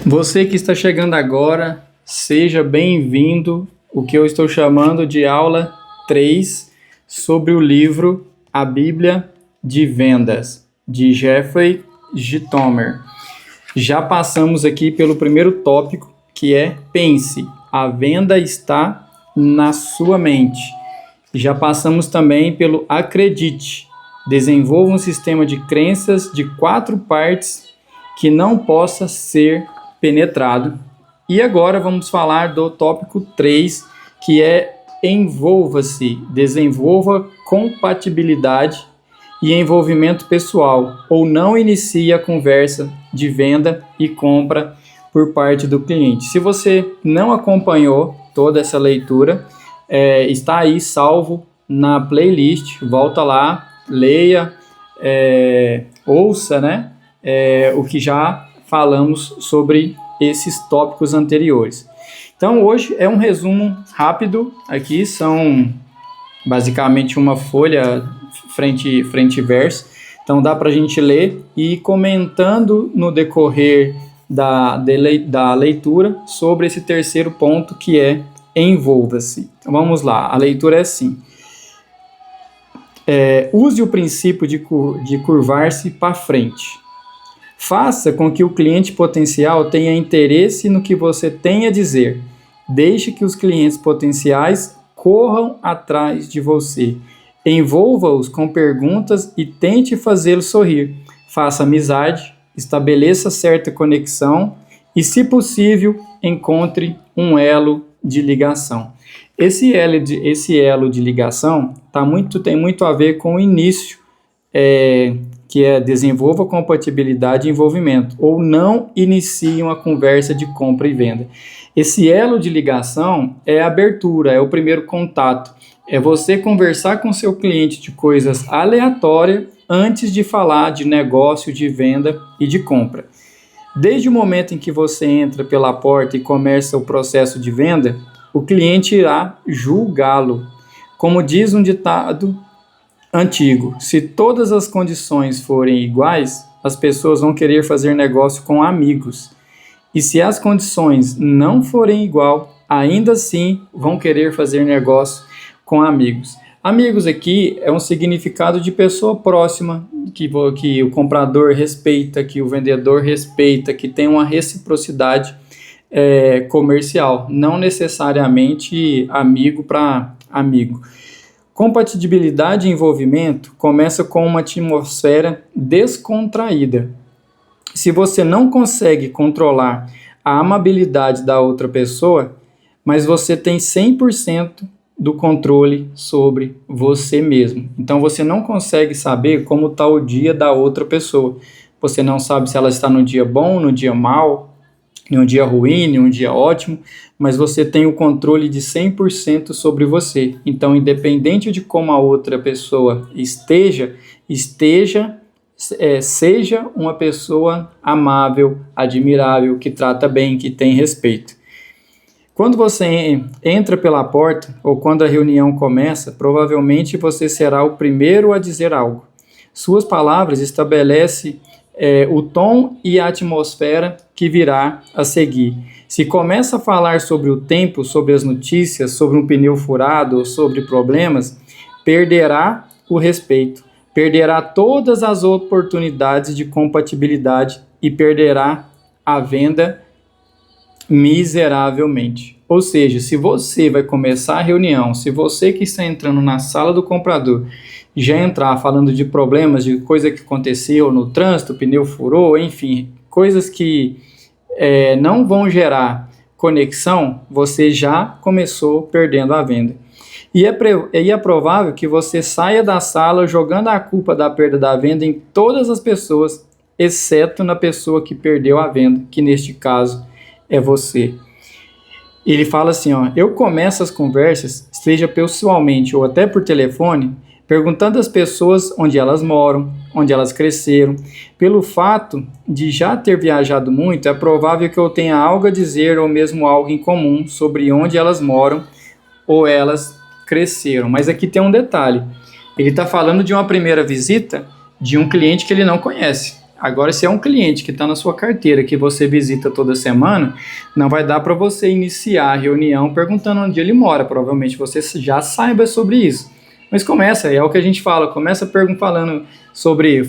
Você que está chegando agora, seja bem-vindo. O que eu estou chamando de aula 3 sobre o livro A Bíblia de Vendas, de Jeffrey Gitomer. Já passamos aqui pelo primeiro tópico, que é pense, a venda está na sua mente. Já passamos também pelo acredite, desenvolva um sistema de crenças de 4 partes que não possa ser penetrado. E agora vamos falar do tópico 3, que é envolva-se, desenvolva compatibilidade e envolvimento pessoal, ou não inicie a conversa de venda e compra por parte do cliente. Se você não acompanhou toda essa leitura, está aí salvo na playlist, volta lá, leia, ouça, né, o que já falamos sobre esses tópicos anteriores. Então hoje é um resumo rápido, aqui são basicamente uma folha frente e verso, então dá para a gente ler e ir comentando no decorrer da leitura sobre esse terceiro ponto, que é envolva-se. Então vamos lá, a leitura é assim: use o princípio de curvar-se para frente. Faça com que o cliente potencial tenha interesse no que você tem a dizer. Deixe que os clientes potenciais corram atrás de você. Envolva-os com perguntas e tente fazê-los sorrir. Faça amizade, estabeleça certa conexão e, se possível, encontre um elo de ligação. Esse elo de ligação tem muito a ver com o início, que é desenvolva compatibilidade e envolvimento, ou não inicie uma conversa de compra e venda. Esse elo de ligação é a abertura, é o primeiro contato, é você conversar com seu cliente de coisas aleatórias antes de falar de negócio, de venda e de compra. Desde o momento em que você entra pela porta e começa o processo de venda, o cliente irá julgá-lo. Como diz um ditado antigo, se todas as condições forem iguais, as pessoas vão querer fazer negócio com amigos. E se as condições não forem igual, ainda assim vão querer fazer negócio com amigos. Amigos aqui é um significado de pessoa próxima, que o comprador respeita, que o vendedor respeita, que tem uma reciprocidade comercial, não necessariamente amigo para amigo. Compatibilidade e envolvimento começa com uma atmosfera descontraída. Se você não consegue controlar a amabilidade da outra pessoa, mas você tem 100% do controle sobre você mesmo. Então você não consegue saber como está o dia da outra pessoa. Você não sabe se ela está no dia bom, no dia mau, em um dia ruim, em um dia ótimo, mas você tem o controle de 100% sobre você. Então, independente de como a outra pessoa seja uma pessoa amável, admirável, que trata bem, que tem respeito. Quando você entra pela porta, ou quando a reunião começa, provavelmente você será o primeiro a dizer algo. Suas palavras estabelecem o tom e a atmosfera que virá a seguir. Se começa a falar sobre o tempo, sobre as notícias, sobre um pneu furado ou sobre problemas, perderá o respeito, perderá todas as oportunidades de compatibilidade e perderá a venda miseravelmente. Ou seja, se você vai começar a reunião, se você que está entrando na sala do comprador já entrar falando de problemas, de coisa que aconteceu no trânsito, o pneu furou, enfim, coisas que não vão gerar conexão, você já começou perdendo a venda. E é provável que você saia da sala jogando a culpa da perda da venda em todas as pessoas, exceto na pessoa que perdeu a venda, que neste caso é você. Ele fala assim, eu começo as conversas, seja pessoalmente ou até por telefone, perguntando às pessoas onde elas moram, onde elas cresceram. Pelo fato de já ter viajado muito, é provável que eu tenha algo a dizer ou mesmo algo em comum sobre onde elas moram ou elas cresceram. Mas aqui tem um detalhe. Ele está falando de uma primeira visita de um cliente que ele não conhece. Agora, se é um cliente que está na sua carteira, que você visita toda semana, não vai dar para você iniciar a reunião perguntando onde ele mora. Provavelmente você já saiba sobre isso. Mas começa, é o que a gente fala, começa falando sobre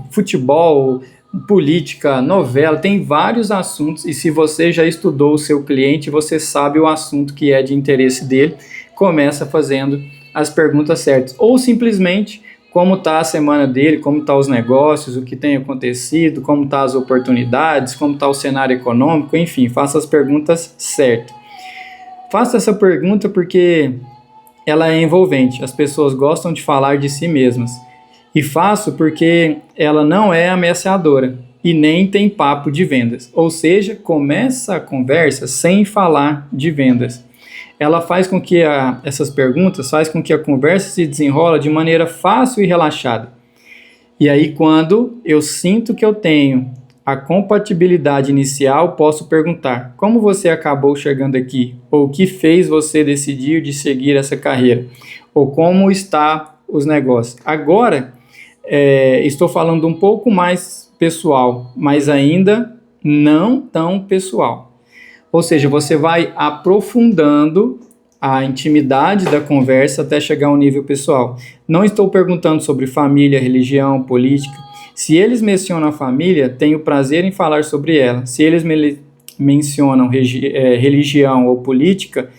futebol, política, novela, tem vários assuntos, e se você já estudou o seu cliente, você sabe o assunto que é de interesse dele, começa fazendo as perguntas certas, ou simplesmente como está a semana dele, como estão os negócios, o que tem acontecido, como estão as oportunidades, como está o cenário econômico, enfim, faça as perguntas certas. Faça essa pergunta porque ela é envolvente, as pessoas gostam de falar de si mesmas. E faço porque ela não é ameaçadora e nem tem papo de vendas. Ou seja, começa a conversa sem falar de vendas. Ela faz com que essas perguntas faz com que a conversa se desenrola de maneira fácil e relaxada. E aí, quando eu sinto que eu tenho a compatibilidade inicial, posso perguntar: como você acabou chegando aqui? Ou o que fez você decidir de seguir essa carreira? Ou como está os negócios? Agora, estou falando um pouco mais pessoal, mas ainda não tão pessoal. Ou seja, você vai aprofundando a intimidade da conversa até chegar ao nível pessoal. Não estou perguntando sobre família, religião, política. Se eles mencionam a família, tenho prazer em falar sobre ela. Se eles mencionam religião ou política,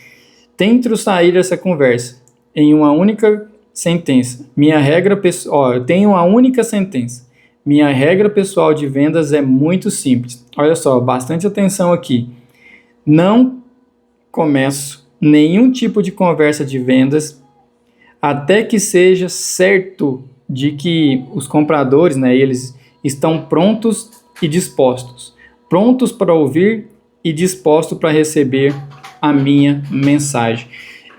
tento sair dessa conversa em uma única sentença. Eu tenho uma única sentença. Minha regra pessoal de vendas é muito simples. Olha só, bastante atenção aqui. Não começo nenhum tipo de conversa de vendas até que seja certo de que os compradores, eles estão prontos e dispostos. Prontos para ouvir e dispostos para receber a minha mensagem.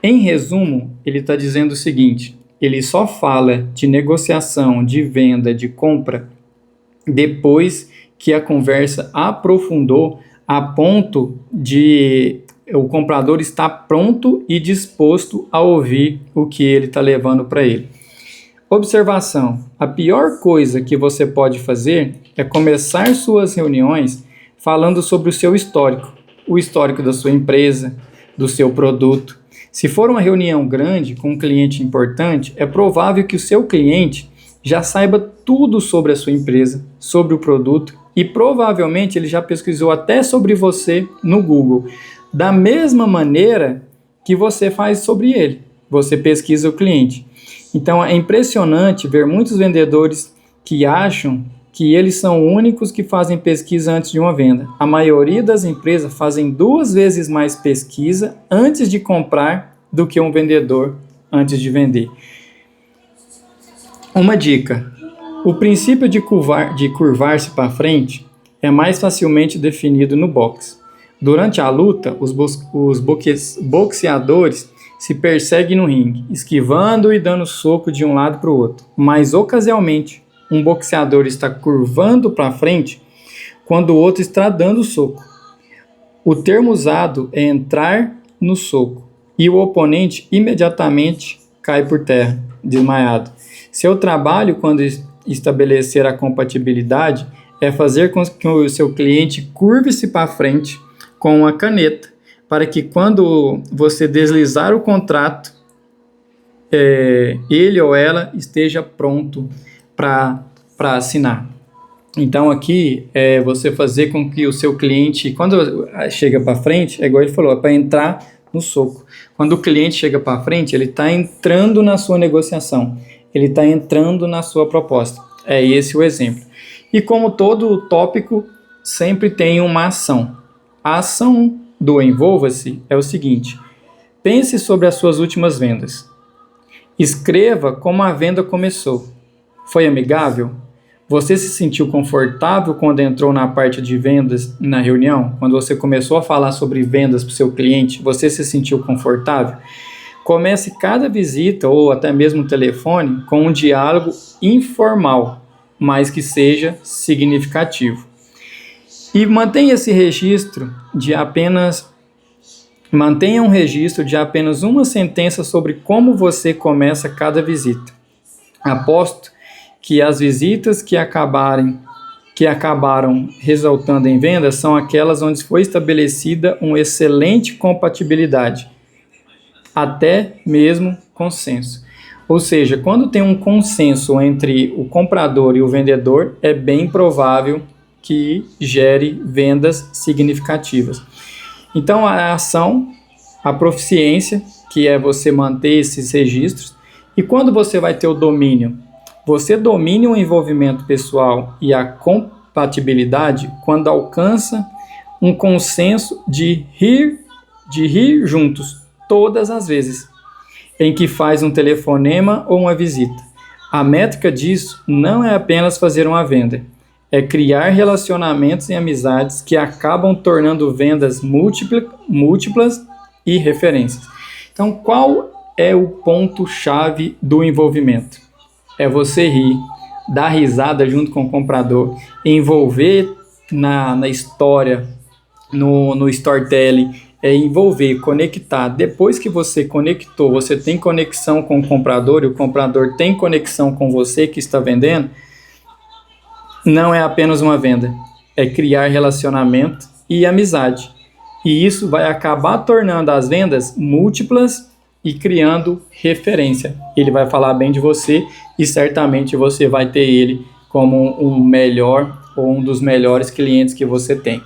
Em resumo, ele está dizendo o seguinte: ele só fala de negociação, de venda, de compra, depois que a conversa aprofundou a ponto de o comprador estar pronto e disposto a ouvir o que ele está levando para ele. Observação: a pior coisa que você pode fazer é começar suas reuniões falando sobre o seu histórico, o histórico da sua empresa, do seu produto. Se for uma reunião grande com um cliente importante, é provável que o seu cliente já saiba tudo sobre a sua empresa, sobre o produto, e provavelmente ele já pesquisou até sobre você no Google, da mesma maneira que você faz sobre ele. Você pesquisa o cliente. Então é impressionante ver muitos vendedores que acham que eles são únicos que fazem pesquisa antes de uma venda. A maioria das empresas fazem 2 vezes mais pesquisa antes de comprar do que um vendedor antes de vender. Uma dica: o princípio de curvar-se para frente é mais facilmente definido no boxe. Durante a luta, os boxeadores se perseguem no ringue, esquivando e dando soco de um lado para o outro. Mas, ocasionalmente, um boxeador está curvando para frente quando o outro está dando soco. O termo usado é entrar no soco, e o oponente imediatamente cai por terra, desmaiado. Seu trabalho, quando estabelecer a compatibilidade, é fazer com que o seu cliente curve-se para frente com uma caneta, para que quando você deslizar o contrato, ele ou ela esteja pronto para assinar. Então aqui é você fazer com que o seu cliente, quando chega para frente, é igual ele falou, é para entrar no soco. Quando o cliente chega para frente, ele está entrando na sua negociação, ele está entrando na sua proposta. É esse o exemplo. E como todo tópico, sempre tem uma ação. A ação do Envolva-se é o seguinte: pense sobre as suas últimas vendas. Escreva como a venda começou. Foi amigável? Você se sentiu confortável quando entrou na parte de vendas na reunião? Quando você começou a falar sobre vendas para o seu cliente, você se sentiu confortável? Comece cada visita ou até mesmo telefone com um diálogo informal, mas que seja significativo. E mantenha um registro de apenas uma sentença sobre como você começa cada visita. Aposto que as visitas que acabarem que acabaram resultando em vendas são aquelas onde foi estabelecida uma excelente compatibilidade, até mesmo consenso. Ou seja, quando tem um consenso entre o comprador e o vendedor, é bem provável que gere vendas significativas. Então, a ação, a proficiência, que é você manter esses registros, e quando você vai ter o domínio? Você domina o envolvimento pessoal e a compatibilidade quando alcança um consenso de rir juntos, todas as vezes em que faz um telefonema ou uma visita. A métrica disso não é apenas fazer uma venda, é criar relacionamentos e amizades que acabam tornando vendas múltiplas e referências. Então, qual é o ponto-chave do envolvimento? É você rir, dar risada junto com o comprador, envolver na história, no storytelling, envolver, conectar. Depois que você conectou, você tem conexão com o comprador e o comprador tem conexão com você que está vendendo, não é apenas uma venda, é criar relacionamento e amizade. E isso vai acabar tornando as vendas múltiplas e criando referência. Ele vai falar bem de você e certamente você vai ter ele como um melhor ou um dos melhores clientes que você tem.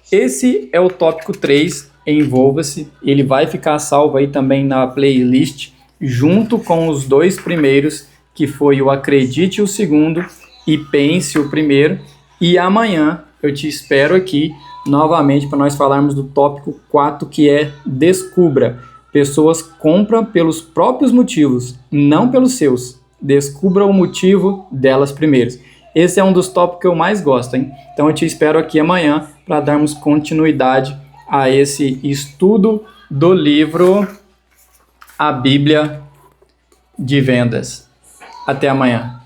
Esse é o tópico 3, envolva-se. Ele vai ficar salvo aí também na playlist, junto com os 2 primeiros, que foi o Acredite o segundo e Pense o primeiro. E amanhã eu te espero aqui novamente para nós falarmos do tópico 4, que é Descubra. Pessoas compram pelos próprios motivos, não pelos seus. Descubra o motivo delas primeiro. Esse é um dos tópicos que eu mais gosto, hein? Então eu te espero aqui amanhã para darmos continuidade a esse estudo do livro A Bíblia de Vendas. Até amanhã.